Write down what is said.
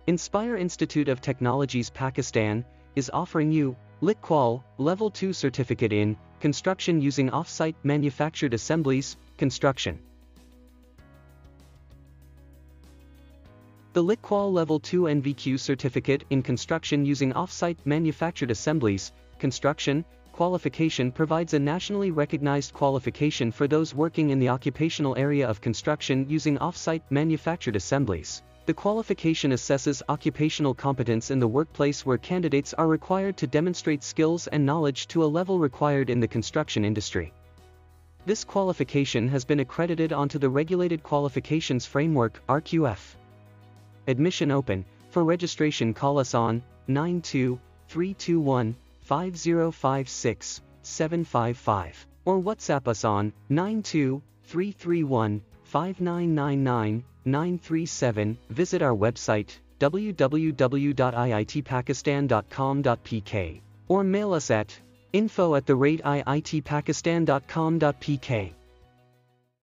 Inspire Institute of Technologies Pakistan is offering you LicQual Level 2 certificate in construction using off-site manufactured assemblies, construction. The LicQual Level 2 NVQ certificate in construction using off-site manufactured assemblies, construction, qualification provides a nationally recognized qualification for those working in the occupational area of construction using off-site manufactured assemblies. The qualification assesses occupational competence in the workplace where candidates are required to demonstrate skills and knowledge to a level required in the construction industry. This qualification has been accredited onto the Regulated Qualifications Framework (RQF). Admission open. For registration, call us on 92-321-5056-755 or WhatsApp us on 92-331-5999-937. Visit our website www.iitpakistan.com.pk or mail us at info@iitpakistan.com.pk.